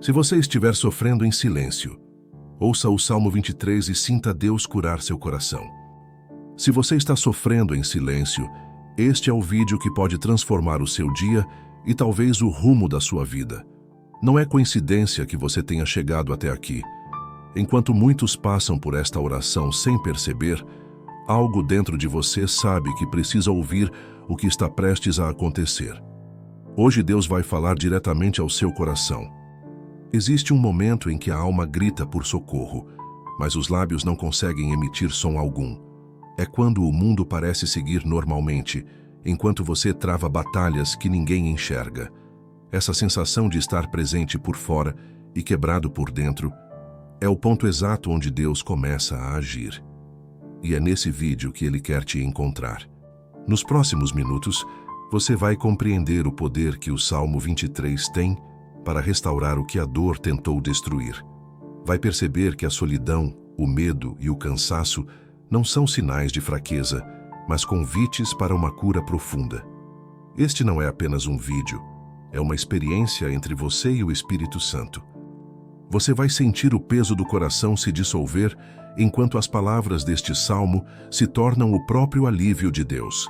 Se você estiver sofrendo em silêncio, ouça o Salmo 23 e sinta Deus curar seu coração. Se você está sofrendo em silêncio, este é o vídeo que pode transformar o seu dia e talvez o rumo da sua vida. Não é coincidência que você tenha chegado até aqui. Enquanto muitos passam por esta oração sem perceber, algo dentro de você sabe que precisa ouvir o que está prestes a acontecer. Hoje Deus vai falar diretamente ao seu coração. Existe um momento em que a alma grita por socorro, mas os lábios não conseguem emitir som algum. É quando o mundo parece seguir normalmente, enquanto você trava batalhas que ninguém enxerga. Essa sensação de estar presente por fora e quebrado por dentro é o ponto exato onde Deus começa a agir. E é nesse vídeo que Ele quer te encontrar. Nos próximos minutos, você vai compreender o poder que o Salmo 23 tem para restaurar o que a dor tentou destruir. Vai perceber que a solidão, o medo e o cansaço não são sinais de fraqueza, mas convites para uma cura profunda. Este não é apenas um vídeo, é uma experiência entre você e o Espírito Santo. Você vai sentir o peso do coração se dissolver enquanto as palavras deste salmo se tornam o próprio alívio de Deus.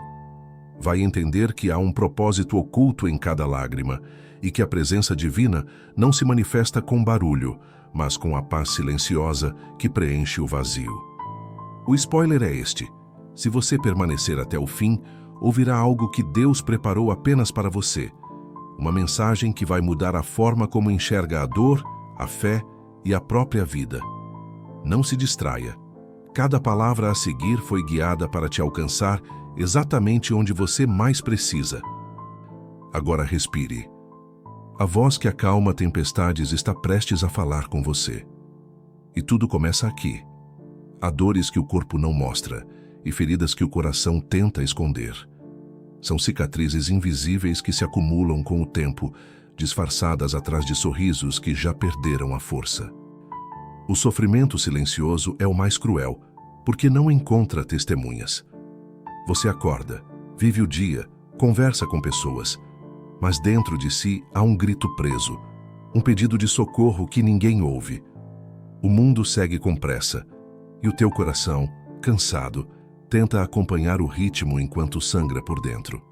Vai entender que há um propósito oculto em cada lágrima e que a presença divina não se manifesta com barulho, mas com a paz silenciosa que preenche o vazio. O spoiler é este: se você permanecer até o fim, ouvirá algo que Deus preparou apenas para você. Uma mensagem que vai mudar a forma como enxerga a dor, a fé e a própria vida. Não se distraia. Cada palavra a seguir foi guiada para te alcançar exatamente onde você mais precisa. Agora respire. A voz que acalma tempestades está prestes a falar com você. E tudo começa aqui. Há dores que o corpo não mostra e feridas que o coração tenta esconder. São cicatrizes invisíveis que se acumulam com o tempo, disfarçadas atrás de sorrisos que já perderam a força. O sofrimento silencioso é o mais cruel, porque não encontra testemunhas. Você acorda, vive o dia, conversa com pessoas, mas dentro de si há um grito preso, um pedido de socorro que ninguém ouve. O mundo segue com pressa, e o teu coração, cansado, tenta acompanhar o ritmo enquanto sangra por dentro.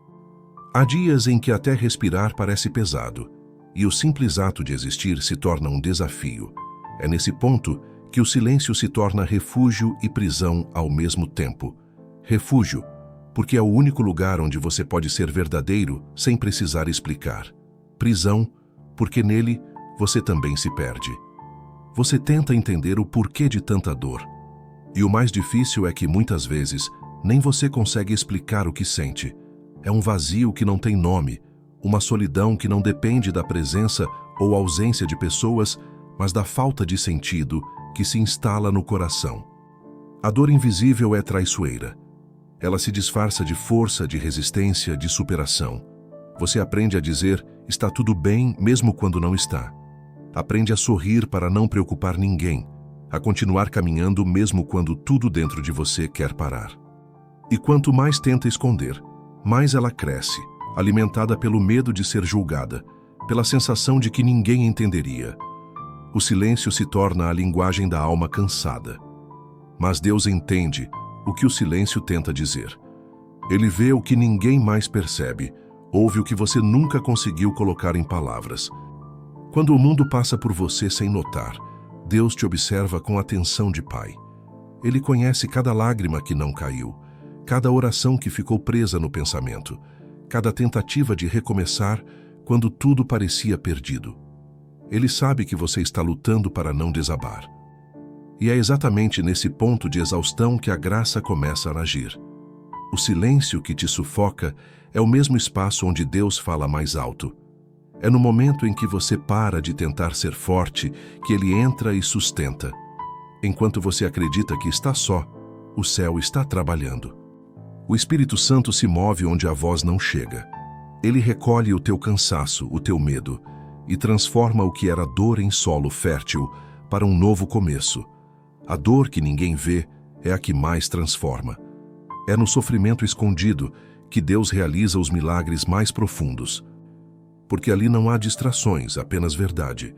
Há dias em que até respirar parece pesado, e o simples ato de existir se torna um desafio. É nesse ponto que o silêncio se torna refúgio e prisão ao mesmo tempo. Refúgio, porque é o único lugar onde você pode ser verdadeiro sem precisar explicar. Prisão, porque nele você também se perde. Você tenta entender o porquê de tanta dor. E o mais difícil é que, muitas vezes, nem você consegue explicar o que sente. É um vazio que não tem nome, uma solidão que não depende da presença ou ausência de pessoas, mas da falta de sentido que se instala no coração. A dor invisível é traiçoeira. Ela se disfarça de força, de resistência, de superação. Você aprende a dizer, está tudo bem, mesmo quando não está. Aprende a sorrir para não preocupar ninguém, a continuar caminhando mesmo quando tudo dentro de você quer parar. E quanto mais tenta esconder, mais ela cresce, alimentada pelo medo de ser julgada, pela sensação de que ninguém entenderia. O silêncio se torna a linguagem da alma cansada. Mas Deus entende o que o silêncio tenta dizer. Ele vê o que ninguém mais percebe, ouve o que você nunca conseguiu colocar em palavras. Quando o mundo passa por você sem notar, Deus te observa com atenção de pai. Ele conhece cada lágrima que não caiu, cada oração que ficou presa no pensamento, cada tentativa de recomeçar quando tudo parecia perdido. Ele sabe que você está lutando para não desabar. E é exatamente nesse ponto de exaustão que a graça começa a agir. O silêncio que te sufoca é o mesmo espaço onde Deus fala mais alto. É no momento em que você para de tentar ser forte que Ele entra e sustenta. Enquanto você acredita que está só, o céu está trabalhando. O Espírito Santo se move onde a voz não chega. Ele recolhe o teu cansaço, o teu medo, e transforma o que era dor em solo fértil para um novo começo. A dor que ninguém vê é a que mais transforma. É no sofrimento escondido que Deus realiza os milagres mais profundos. Porque ali não há distrações, apenas verdade.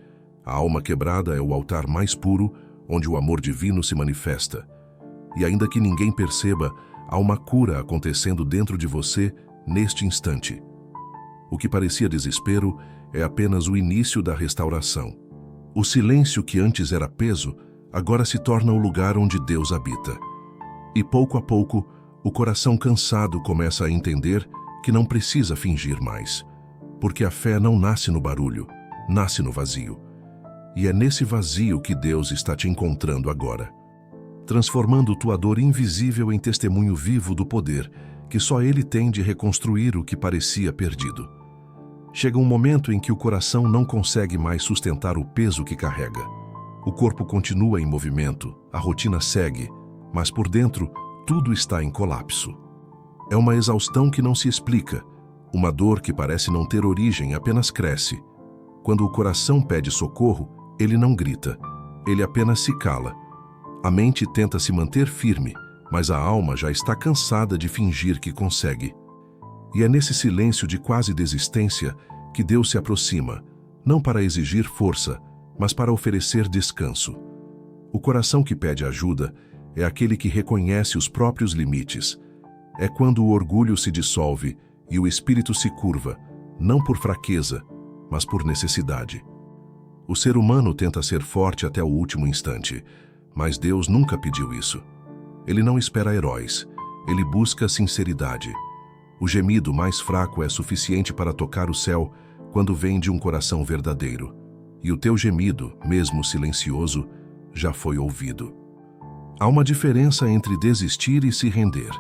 A alma quebrada é o altar mais puro, onde o amor divino se manifesta. E ainda que ninguém perceba, há uma cura acontecendo dentro de você neste instante. O que parecia desespero é apenas o início da restauração. O silêncio que antes era peso, agora se torna o lugar onde Deus habita. E pouco a pouco, o coração cansado começa a entender que não precisa fingir mais, porque a fé não nasce no barulho, nasce no vazio. E é nesse vazio que Deus está te encontrando agora, transformando tua dor invisível em testemunho vivo do poder que só Ele tem de reconstruir o que parecia perdido. Chega um momento em que o coração não consegue mais sustentar o peso que carrega. O corpo continua em movimento, a rotina segue, mas por dentro tudo está em colapso. É uma exaustão que não se explica, uma dor que parece não ter origem, apenas cresce. Quando o coração pede socorro, ele não grita, ele apenas se cala. A mente tenta se manter firme, mas a alma já está cansada de fingir que consegue. E é nesse silêncio de quase desistência que Deus se aproxima, não para exigir força, mas para oferecer descanso. O coração que pede ajuda é aquele que reconhece os próprios limites. É quando o orgulho se dissolve e o espírito se curva, não por fraqueza, mas por necessidade. O ser humano tenta ser forte até o último instante, mas Deus nunca pediu isso. Ele não espera heróis, ele busca sinceridade. O gemido mais fraco é suficiente para tocar o céu quando vem de um coração verdadeiro. E o teu gemido, mesmo silencioso, já foi ouvido. Há uma diferença entre desistir e se render.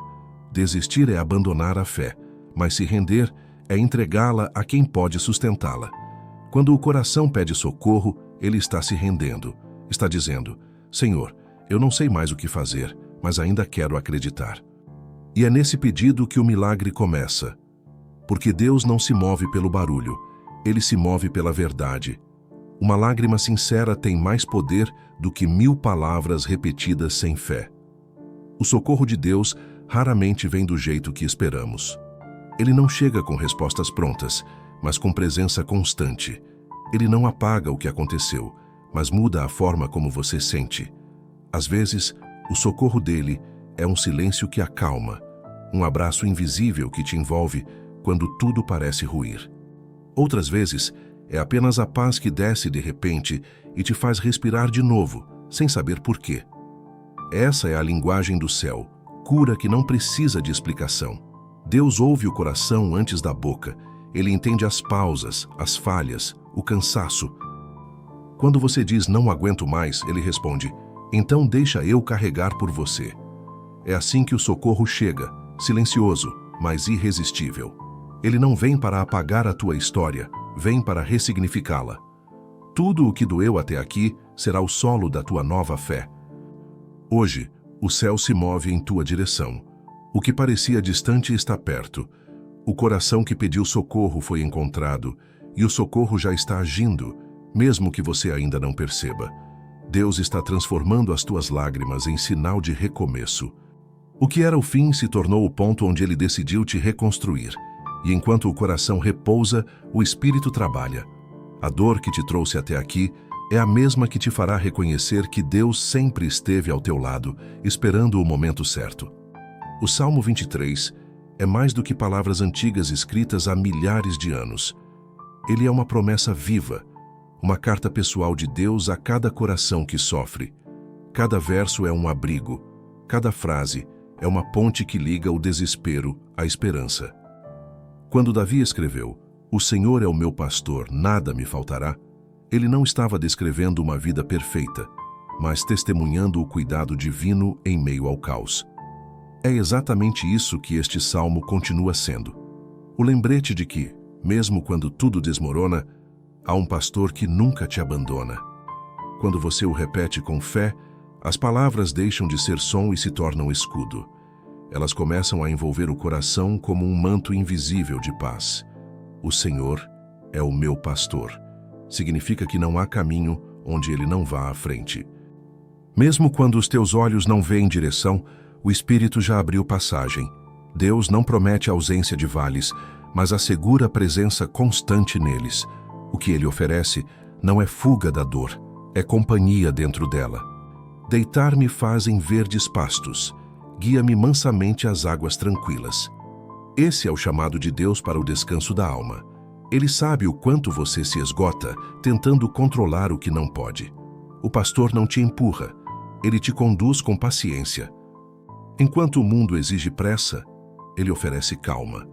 Desistir é abandonar a fé, mas se render é entregá-la a quem pode sustentá-la. Quando o coração pede socorro, ele está se rendendo. Está dizendo, Senhor, eu não sei mais o que fazer, mas ainda quero acreditar. E é nesse pedido que o milagre começa. Porque Deus não se move pelo barulho, Ele se move pela verdade. Uma lágrima sincera tem mais poder do que 1000 palavras repetidas sem fé. O socorro de Deus raramente vem do jeito que esperamos. Ele não chega com respostas prontas, mas com presença constante. Ele não apaga o que aconteceu, mas muda a forma como você sente. Às vezes, o socorro dele é um silêncio que acalma, um abraço invisível que te envolve quando tudo parece ruir. Outras vezes, é apenas a paz que desce de repente e te faz respirar de novo, sem saber por quê. Essa é a linguagem do céu, cura que não precisa de explicação. Deus ouve o coração antes da boca. Ele entende as pausas, as falhas, o cansaço. Quando você diz não aguento mais, ele responde, então deixa eu carregar por você. É assim que o socorro chega, silencioso, mas irresistível. Ele não vem para apagar a tua história, vem para ressignificá-la. Tudo o que doeu até aqui será o solo da tua nova fé. Hoje, o céu se move em tua direção. O que parecia distante está perto. O coração que pediu socorro foi encontrado, e o socorro já está agindo, mesmo que você ainda não perceba. Deus está transformando as tuas lágrimas em sinal de recomeço. O que era o fim se tornou o ponto onde Ele decidiu te reconstruir. E enquanto o coração repousa, o espírito trabalha. A dor que te trouxe até aqui é a mesma que te fará reconhecer que Deus sempre esteve ao teu lado, esperando o momento certo. O Salmo 23 é mais do que palavras antigas escritas há milhares de anos. Ele é uma promessa viva, uma carta pessoal de Deus a cada coração que sofre. Cada verso é um abrigo, cada frase é uma ponte que liga o desespero à esperança. Quando Davi escreveu, "O Senhor é o meu pastor, nada me faltará", ele não estava descrevendo uma vida perfeita, mas testemunhando o cuidado divino em meio ao caos. É exatamente isso que este salmo continua sendo. O lembrete de que, mesmo quando tudo desmorona, há um pastor que nunca te abandona. Quando você o repete com fé, as palavras deixam de ser som e se tornam escudo. Elas começam a envolver o coração como um manto invisível de paz. O Senhor é o meu pastor. Significa que não há caminho onde Ele não vá à frente. Mesmo quando os teus olhos não veem direção, o Espírito já abriu passagem. Deus não promete ausência de vales, mas assegura presença constante neles. O que Ele oferece Não é fuga da dor, é companhia dentro dela. Deitar-me faz em verdes pastos, guia-me mansamente às águas tranquilas. Esse é o chamado de Deus para o descanso da alma. Ele sabe o quanto você se esgota tentando controlar o que não pode. O pastor não te empurra, ele te conduz com paciência. Enquanto o mundo exige pressa, ele oferece calma.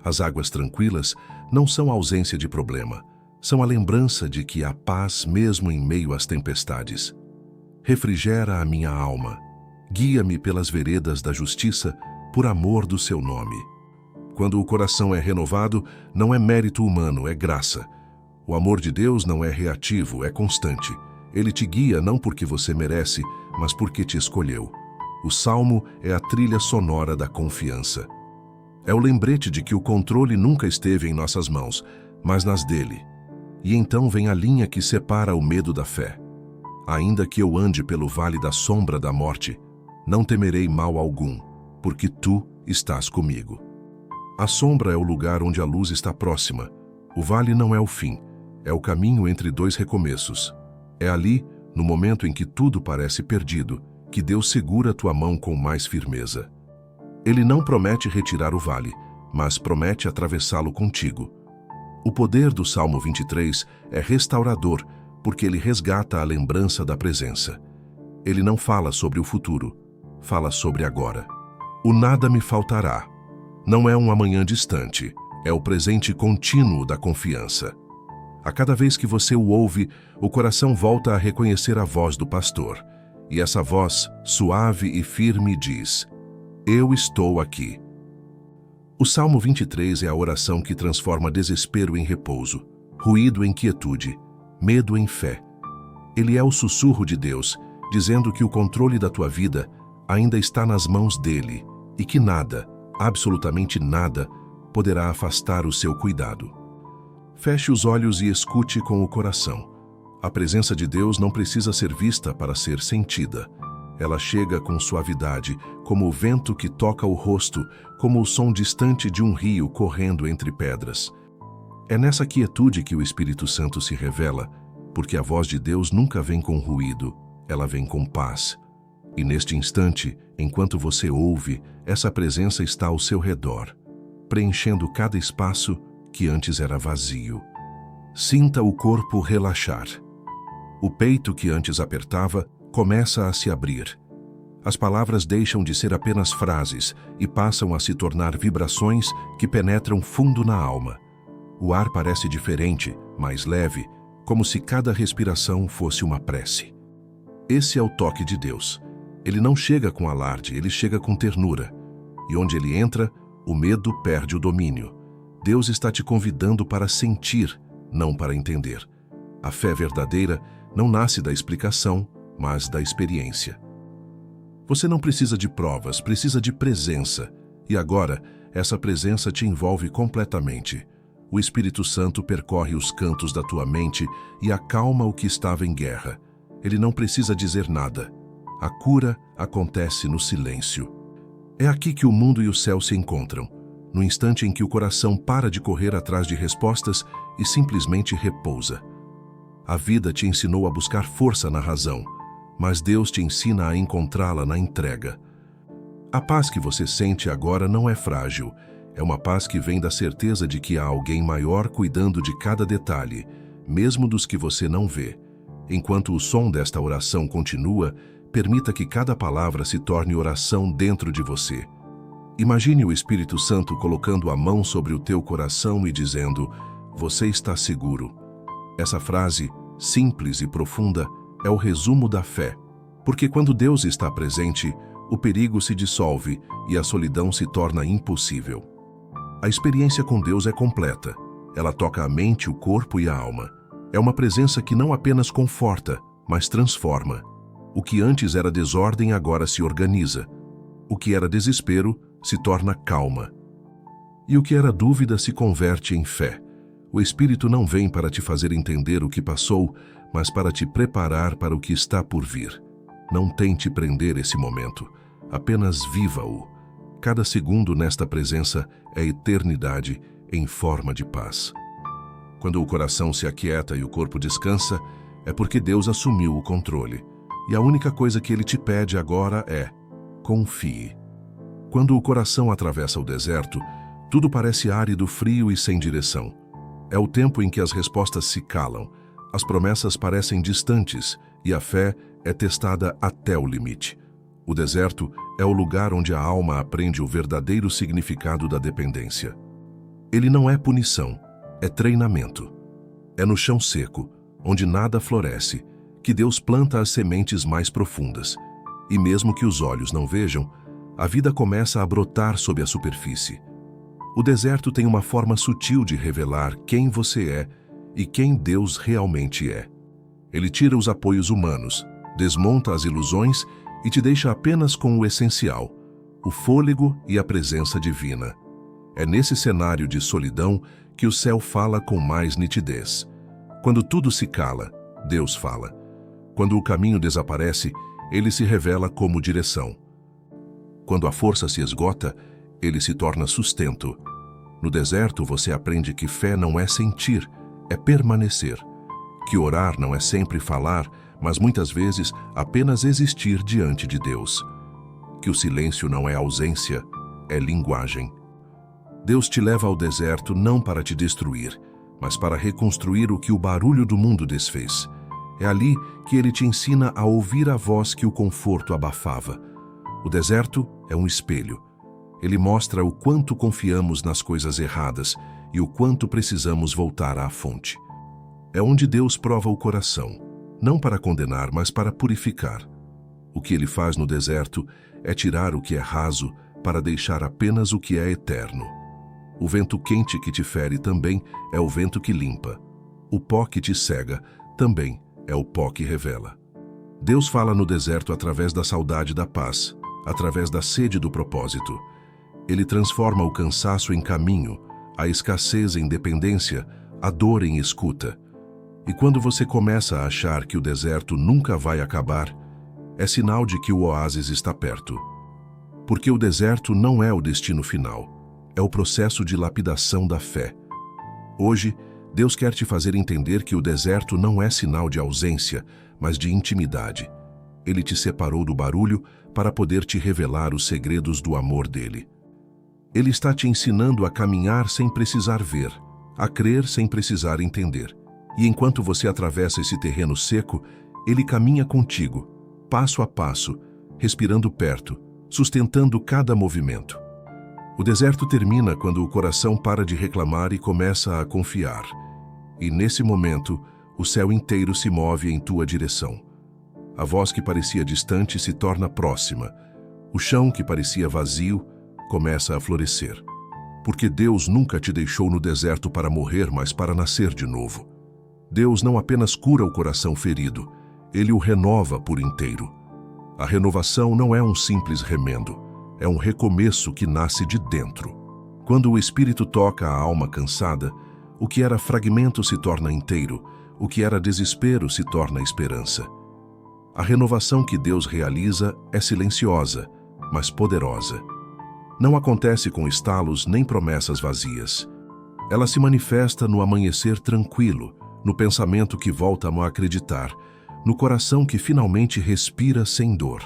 As águas tranquilas não são a ausência de problema, são a lembrança de que há paz mesmo em meio às tempestades. Refrigera a minha alma, guia-me pelas veredas da justiça por amor do seu nome. Quando o coração é renovado, não é mérito humano, é graça. O amor de Deus não é reativo, é constante. Ele te guia não porque você merece, mas porque te escolheu. O salmo é a trilha sonora da confiança. É o lembrete de que o controle nunca esteve em nossas mãos, mas nas dele. E então vem a linha que separa o medo da fé. Ainda que eu ande pelo vale da sombra da morte, não temerei mal algum, porque tu estás comigo. A sombra é o lugar onde a luz está próxima. O vale não é o fim, é o caminho entre dois recomeços. É ali, no momento em que tudo parece perdido, que Deus segura tua mão com mais firmeza. Ele não promete retirar o vale, mas promete atravessá-lo contigo. O poder do Salmo 23 é restaurador, porque ele resgata a lembrança da presença. Ele não fala sobre o futuro, fala sobre agora. O nada me faltará. Não é um amanhã distante, é o presente contínuo da confiança. A cada vez que você o ouve, o coração volta a reconhecer a voz do pastor. E essa voz, suave e firme, diz: Eu estou aqui. O Salmo 23 é a oração que transforma desespero em repouso, ruído em quietude, medo em fé. Ele é o sussurro de Deus, dizendo que o controle da tua vida ainda está nas mãos dele e que nada, absolutamente nada, poderá afastar o seu cuidado. Feche os olhos e escute com o coração. A presença de Deus não precisa ser vista para ser sentida. Ela chega com suavidade, como o vento que toca o rosto, como o som distante de um rio correndo entre pedras. É nessa quietude que o Espírito Santo se revela, porque a voz de Deus nunca vem com ruído, ela vem com paz. E neste instante, enquanto você ouve, essa presença está ao seu redor, preenchendo cada espaço que antes era vazio. Sinta o corpo relaxar. O peito que antes apertava começa a se abrir. As palavras deixam de ser apenas frases e passam a se tornar vibrações que penetram fundo na alma. O ar parece diferente, mais leve, como se cada respiração fosse uma prece. Esse é o toque de Deus. Ele não chega com alarde, ele chega com ternura. E onde ele entra, o medo perde o domínio. Deus está te convidando para sentir, não para entender. A fé verdadeira não nasce da explicação, mas da experiência. Você não precisa de provas, precisa de presença. E agora, essa presença te envolve completamente. O Espírito Santo percorre os cantos da tua mente e acalma o que estava em guerra. Ele não precisa dizer nada. A cura acontece no silêncio. É aqui que o mundo e o céu se encontram, no instante em que o coração para de correr atrás de respostas e simplesmente repousa. A vida te ensinou a buscar força na razão, mas Deus te ensina a encontrá-la na entrega. A paz que você sente agora não é frágil, é uma paz que vem da certeza de que há alguém maior cuidando de cada detalhe, mesmo dos que você não vê. Enquanto o som desta oração continua, permita que cada palavra se torne oração dentro de você. Imagine o Espírito Santo colocando a mão sobre o teu coração e dizendo: você está seguro. Essa frase, simples e profunda, é o resumo da fé, porque quando Deus está presente, o perigo se dissolve e a solidão se torna impossível. A experiência com Deus é completa. Ela toca a mente, o corpo e a alma. É uma presença que não apenas conforta, mas transforma. O que antes era desordem agora se organiza. O que era desespero se torna calma. E o que era dúvida se converte em fé. O Espírito não vem para te fazer entender o que passou, mas para te preparar para o que está por vir. Não tente prender esse momento. Apenas viva-o. Cada segundo nesta presença é eternidade em forma de paz. Quando o coração se aquieta e o corpo descansa, é porque Deus assumiu o controle. E a única coisa que Ele te pede agora é: confie. Quando o coração atravessa o deserto, tudo parece árido, frio e sem direção. É o tempo em que as respostas se calam, as promessas parecem distantes e a fé é testada até o limite. O deserto é o lugar onde a alma aprende o verdadeiro significado da dependência. Ele não é punição, é treinamento. É no chão seco, onde nada floresce, que Deus planta as sementes mais profundas. E mesmo que os olhos não vejam, a vida começa a brotar sob a superfície. O deserto tem uma forma sutil de revelar quem você é e quem Deus realmente é. Ele tira os apoios humanos, desmonta as ilusões e te deixa apenas com o essencial, o fôlego e a presença divina. É nesse cenário de solidão que o céu fala com mais nitidez. Quando tudo se cala, Deus fala. Quando o caminho desaparece, Ele se revela como direção. Quando a força se esgota, Ele se torna sustento. No deserto, você aprende que fé não é sentir, é permanecer. Que orar não é sempre falar, mas muitas vezes apenas existir diante de Deus. Que o silêncio não é ausência, é linguagem. Deus te leva ao deserto não para te destruir, mas para reconstruir o que o barulho do mundo desfez. É ali que Ele te ensina a ouvir a voz que o conforto abafava. O deserto é um espelho. Ele mostra o quanto confiamos nas coisas erradas e o quanto precisamos voltar à fonte. É onde Deus prova o coração, não para condenar, mas para purificar. O que Ele faz no deserto é tirar o que é raso para deixar apenas o que é eterno. O vento quente que te fere também é o vento que limpa. O pó que te cega também é o pó que revela. Deus fala no deserto através da saudade da paz, através da sede do propósito. Ele transforma o cansaço em caminho, a escassez em dependência, a dor em escuta. E quando você começa a achar que o deserto nunca vai acabar, é sinal de que o oásis está perto. Porque o deserto não é o destino final, é o processo de lapidação da fé. Hoje, Deus quer te fazer entender que o deserto não é sinal de ausência, mas de intimidade. Ele te separou do barulho para poder te revelar os segredos do amor dele. Ele está te ensinando a caminhar sem precisar ver, a crer sem precisar entender. E enquanto você atravessa esse terreno seco, Ele caminha contigo, passo a passo, respirando perto, sustentando cada movimento. O deserto termina quando o coração para de reclamar e começa a confiar. E nesse momento, o céu inteiro se move em tua direção. A voz que parecia distante se torna próxima. O chão que parecia vazio começa a florescer. Porque Deus nunca te deixou no deserto para morrer, mas para nascer de novo. Deus não apenas cura o coração ferido, Ele o renova por inteiro. A renovação não é um simples remendo, é um recomeço que nasce de dentro. Quando o Espírito toca a alma cansada, o que era fragmento se torna inteiro, o que era desespero se torna esperança. A renovação que Deus realiza é silenciosa, mas poderosa. Não acontece com estalos nem promessas vazias. Ela se manifesta no amanhecer tranquilo, no pensamento que volta a acreditar, no coração que finalmente respira sem dor.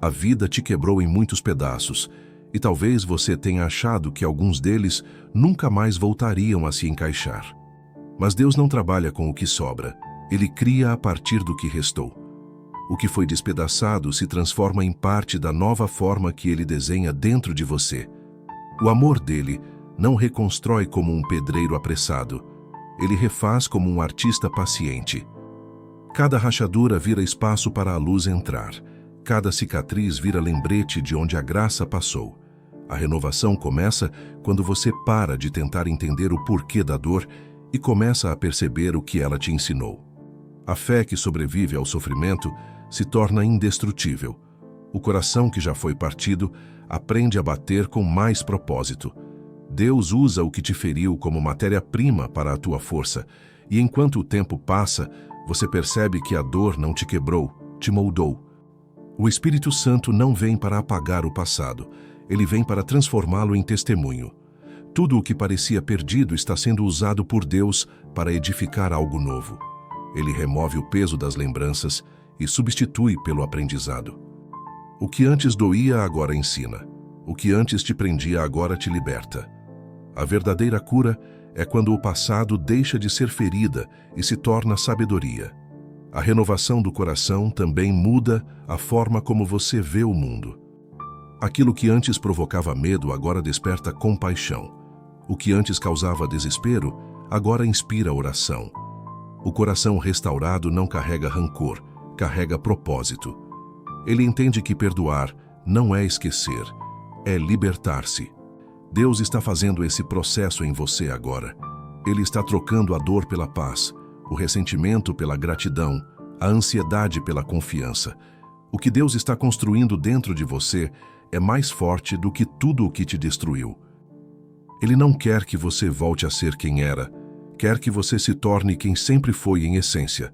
A vida te quebrou em muitos pedaços, e talvez você tenha achado que alguns deles nunca mais voltariam a se encaixar. Mas Deus não trabalha com o que sobra, Ele cria a partir do que restou. O que foi despedaçado se transforma em parte da nova forma que Ele desenha dentro de você. O amor dele não reconstrói como um pedreiro apressado, Ele refaz como um artista paciente. Cada rachadura vira espaço para a luz entrar. Cada cicatriz vira lembrete de onde a graça passou. A renovação começa quando você para de tentar entender o porquê da dor e começa a perceber o que ela te ensinou. A fé que sobrevive ao sofrimento se torna indestrutível. O coração que já foi partido aprende a bater com mais propósito. Deus usa o que te feriu como matéria-prima para a tua força, e enquanto o tempo passa, você percebe que a dor não te quebrou, te moldou. O Espírito Santo não vem para apagar o passado, ele vem para transformá-lo em testemunho. Tudo o que parecia perdido está sendo usado por Deus para edificar algo novo. Ele remove o peso das lembranças e substitui pelo aprendizado. O que antes doía, agora ensina. O que antes te prendia, agora te liberta. A verdadeira cura é quando o passado deixa de ser ferida e se torna sabedoria. A renovação do coração também muda a forma como você vê o mundo. Aquilo que antes provocava medo agora desperta compaixão. O que antes causava desespero agora inspira oração. O coração restaurado não carrega rancor, carrega propósito. Ele entende que perdoar não é esquecer, é libertar-se. Deus está fazendo esse processo em você agora. Ele está trocando a dor pela paz, o ressentimento pela gratidão, a ansiedade pela confiança. O que Deus está construindo dentro de você é mais forte do que tudo o que te destruiu. Ele não quer que você volte a ser quem era, quer que você se torne quem sempre foi em essência,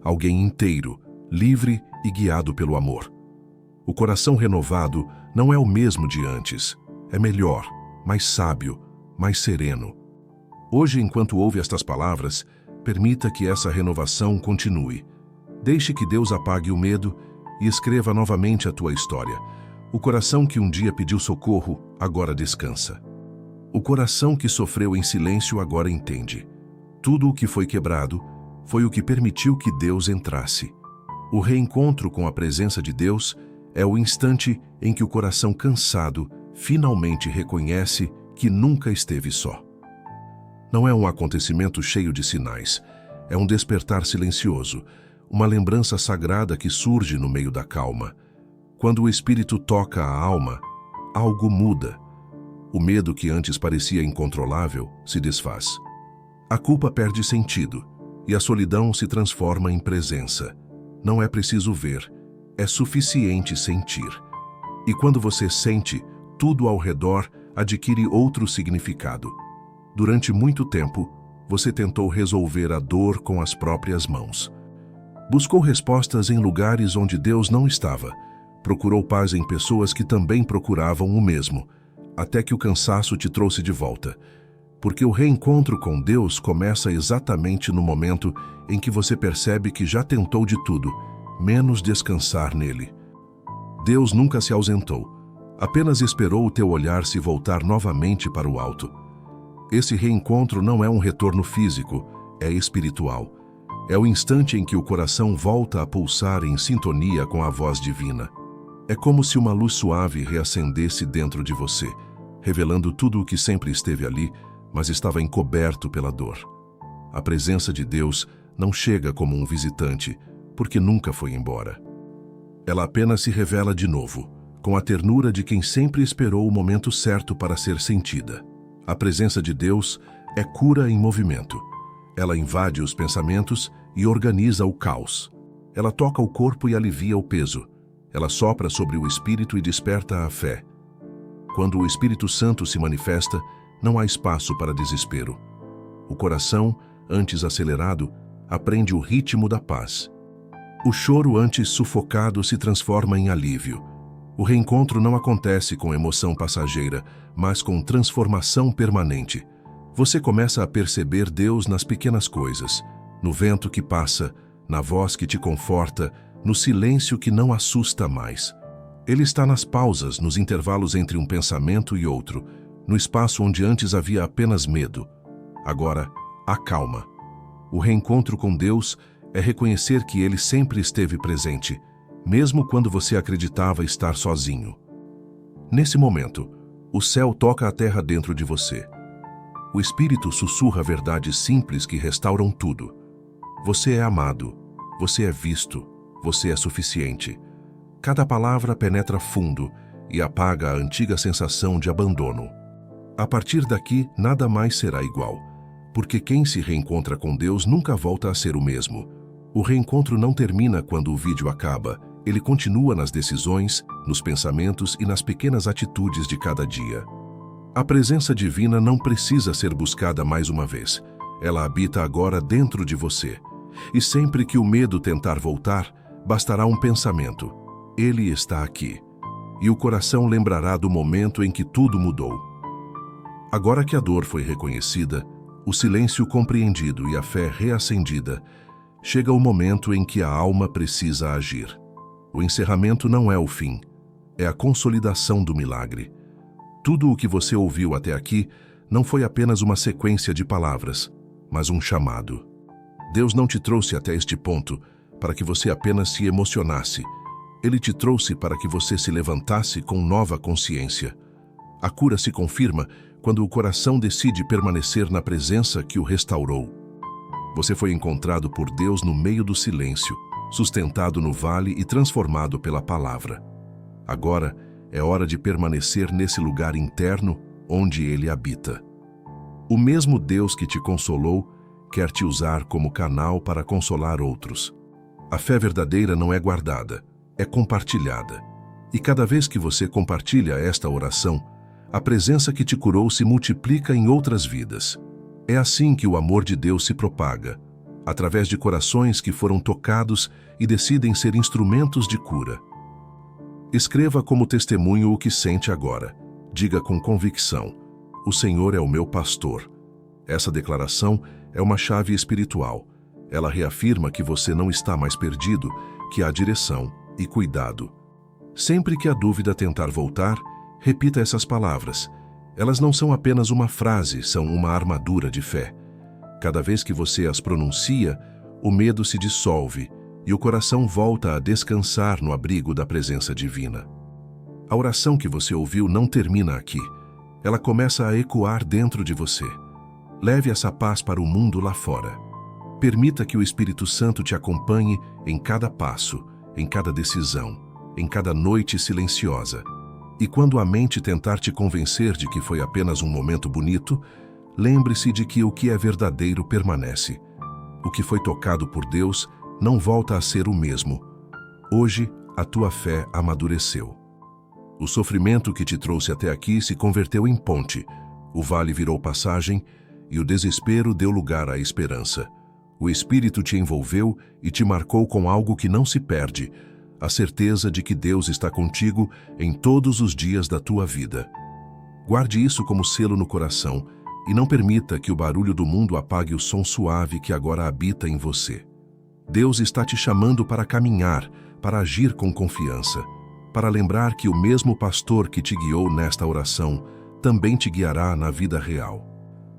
alguém inteiro, livre e guiado pelo amor. O coração renovado não é o mesmo de antes, é melhor, mais sábio, mais sereno. Hoje, enquanto ouve estas palavras, permita que essa renovação continue. Deixe que Deus apague o medo e escreva novamente a tua história. O coração que um dia pediu socorro, agora descansa. O coração que sofreu em silêncio agora entende. Tudo o que foi quebrado foi o que permitiu que Deus entrasse. O reencontro com a presença de Deus é o instante em que o coração cansado finalmente reconhece que nunca esteve só. Não é um acontecimento cheio de sinais, é um despertar silencioso, uma lembrança sagrada que surge no meio da calma. Quando o Espírito toca a alma, algo muda. O medo que antes parecia incontrolável se desfaz. A culpa perde sentido e a solidão se transforma em presença. Não é preciso ver, é suficiente sentir. E quando você sente, tudo ao redor adquire outro significado. Durante muito tempo, você tentou resolver a dor com as próprias mãos. Buscou respostas em lugares onde Deus não estava. Procurou paz em pessoas que também procuravam o mesmo, até que o cansaço te trouxe de volta. Porque o reencontro com Deus começa exatamente no momento em que você percebe que já tentou de tudo, menos descansar nele. Deus nunca se ausentou, apenas esperou o teu olhar se voltar novamente para o alto. Esse reencontro não é um retorno físico, é espiritual. É o instante em que o coração volta a pulsar em sintonia com a voz divina. É como se uma luz suave reacendesse dentro de você, revelando tudo o que sempre esteve ali, mas estava encoberto pela dor. A presença de Deus não chega como um visitante, porque nunca foi embora. Ela apenas se revela de novo, com a ternura de quem sempre esperou o momento certo para ser sentida. A presença de Deus é cura em movimento. Ela invade os pensamentos e organiza o caos. Ela toca o corpo e alivia o peso. Ela sopra sobre o espírito e desperta a fé. Quando o Espírito Santo se manifesta, não há espaço para desespero. O coração, antes acelerado, aprende o ritmo da paz. O choro antes sufocado se transforma em alívio. O reencontro não acontece com emoção passageira, mas com transformação permanente. Você começa a perceber Deus nas pequenas coisas, no vento que passa, na voz que te conforta, no silêncio que não assusta mais. Ele está nas pausas, nos intervalos entre um pensamento e outro, no espaço onde antes havia apenas medo. Agora, há calma. O reencontro com Deus é reconhecer que Ele sempre esteve presente, mesmo quando você acreditava estar sozinho. Nesse momento, o céu toca a terra dentro de você. O Espírito sussurra verdades simples que restauram tudo. Você é amado, você é visto, você é suficiente. Cada palavra penetra fundo e apaga a antiga sensação de abandono. A partir daqui, nada mais será igual, porque quem se reencontra com Deus nunca volta a ser o mesmo. O reencontro não termina quando o vídeo acaba, ele continua nas decisões, nos pensamentos e nas pequenas atitudes de cada dia. A presença divina não precisa ser buscada mais uma vez. Ela habita agora dentro de você. E sempre que o medo tentar voltar, bastará um pensamento. Ele está aqui. E o coração lembrará do momento em que tudo mudou. Agora que a dor foi reconhecida, o silêncio compreendido e a fé reacendida, chega o momento em que a alma precisa agir. O encerramento não é o fim, é a consolidação do milagre. Tudo o que você ouviu até aqui não foi apenas uma sequência de palavras, mas um chamado. Deus não te trouxe até este ponto para que você apenas se emocionasse. Ele te trouxe para que você se levantasse com nova consciência. A cura se confirma quando o coração decide permanecer na presença que o restaurou. Você foi encontrado por Deus no meio do silêncio, sustentado no vale e transformado pela palavra. Agora é hora de permanecer nesse lugar interno onde Ele habita. O mesmo Deus que te consolou quer te usar como canal para consolar outros. A fé verdadeira não é guardada, é compartilhada. E cada vez que você compartilha esta oração, a presença que te curou se multiplica em outras vidas. É assim que o amor de Deus se propaga, através de corações que foram tocados e decidem ser instrumentos de cura. Escreva como testemunho o que sente agora. Diga com convicção: o Senhor é o meu pastor. Essa declaração é uma chave espiritual. Ela reafirma que você não está mais perdido, que há direção e cuidado. Sempre que a dúvida tentar voltar, repita essas palavras. Elas não são apenas uma frase, são uma armadura de fé. Cada vez que você as pronuncia, o medo se dissolve e o coração volta a descansar no abrigo da presença divina. A oração que você ouviu não termina aqui. Ela começa a ecoar dentro de você. Leve essa paz para o mundo lá fora. Permita que o Espírito Santo te acompanhe em cada passo, em cada decisão, em cada noite silenciosa. E quando a mente tentar te convencer de que foi apenas um momento bonito, lembre-se de que o que é verdadeiro permanece. O que foi tocado por Deus não volta a ser o mesmo. Hoje, a tua fé amadureceu. O sofrimento que te trouxe até aqui se converteu em ponte. O vale virou passagem e o desespero deu lugar à esperança. O Espírito te envolveu e te marcou com algo que não se perde, a certeza de que Deus está contigo em todos os dias da tua vida. Guarde isso como selo no coração e não permita que o barulho do mundo apague o som suave que agora habita em você. Deus está te chamando para caminhar, para agir com confiança, para lembrar que o mesmo pastor que te guiou nesta oração também te guiará na vida real.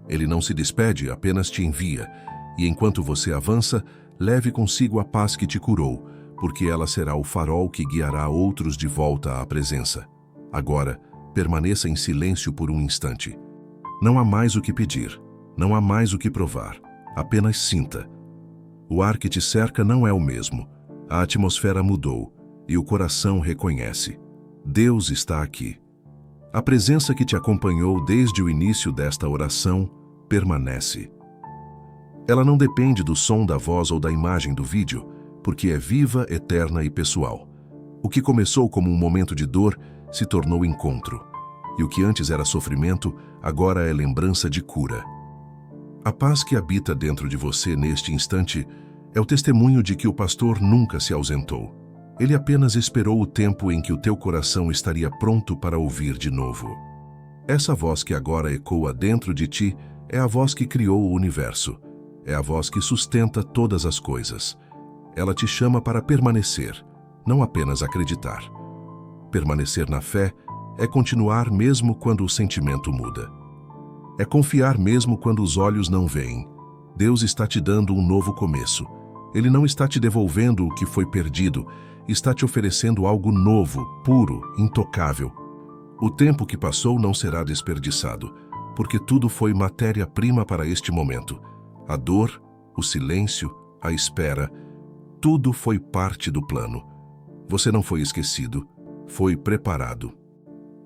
Ele não se despede, apenas te envia, e enquanto você avança, leve consigo a paz que te curou, porque ela será o farol que guiará outros de volta à presença. Agora, permaneça em silêncio por um instante. Não há mais o que pedir, não há mais o que provar, apenas sinta. O ar que te cerca não é o mesmo, a atmosfera mudou e o coração reconhece. Deus está aqui. A presença que te acompanhou desde o início desta oração permanece. Ela não depende do som da voz ou da imagem do vídeo, porque é viva, eterna e pessoal. O que começou como um momento de dor se tornou encontro, e o que antes era sofrimento, agora é lembrança de cura. A paz que habita dentro de você neste instante é o testemunho de que o pastor nunca se ausentou. Ele apenas esperou o tempo em que o teu coração estaria pronto para ouvir de novo. Essa voz que agora ecoa dentro de ti é a voz que criou o universo. É a voz que sustenta todas as coisas. Ela te chama para permanecer, não apenas acreditar. Permanecer na fé é continuar mesmo quando o sentimento muda. É confiar mesmo quando os olhos não veem. Deus está te dando um novo começo. Ele não está te devolvendo o que foi perdido, está te oferecendo algo novo, puro, intocável. O tempo que passou não será desperdiçado, porque tudo foi matéria-prima para este momento. A dor, o silêncio, a espera, tudo foi parte do plano. Você não foi esquecido, foi preparado.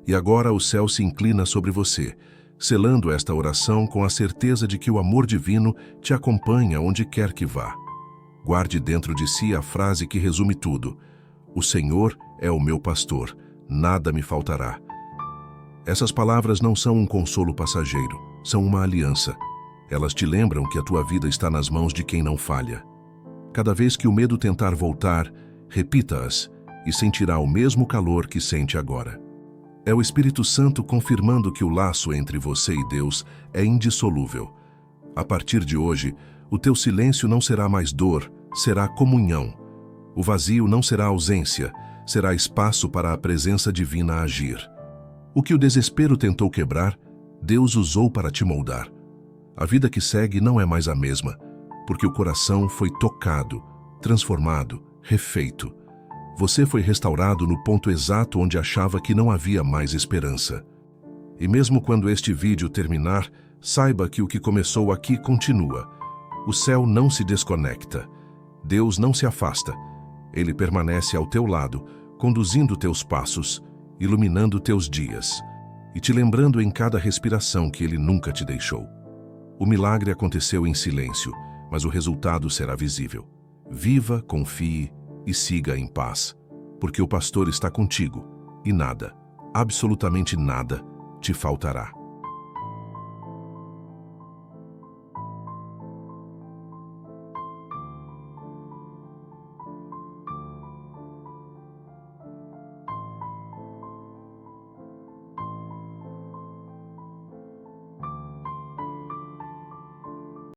E agora o céu se inclina sobre você, selando esta oração com a certeza de que o amor divino te acompanha onde quer que vá. Guarde dentro de si a frase que resume tudo: o Senhor é o meu pastor, nada me faltará. Essas palavras não são um consolo passageiro, são uma aliança. Elas te lembram que a tua vida está nas mãos de quem não falha. Cada vez que o medo tentar voltar, repita-as e sentirá o mesmo calor que sente agora. É o Espírito Santo confirmando que o laço entre você e Deus é indissolúvel. A partir de hoje, o teu silêncio não será mais dor, será comunhão. O vazio não será ausência, será espaço para a presença divina agir. O que o desespero tentou quebrar, Deus usou para te moldar. A vida que segue não é mais a mesma, porque o coração foi tocado, transformado, refeito. Você foi restaurado no ponto exato onde achava que não havia mais esperança. E mesmo quando este vídeo terminar, saiba que o que começou aqui continua. O céu não se desconecta. Deus não se afasta. Ele permanece ao teu lado, conduzindo teus passos, iluminando teus dias e te lembrando em cada respiração que Ele nunca te deixou. O milagre aconteceu em silêncio, mas o resultado será visível. Viva, confie e siga em paz, porque o pastor está contigo e nada, absolutamente nada, te faltará.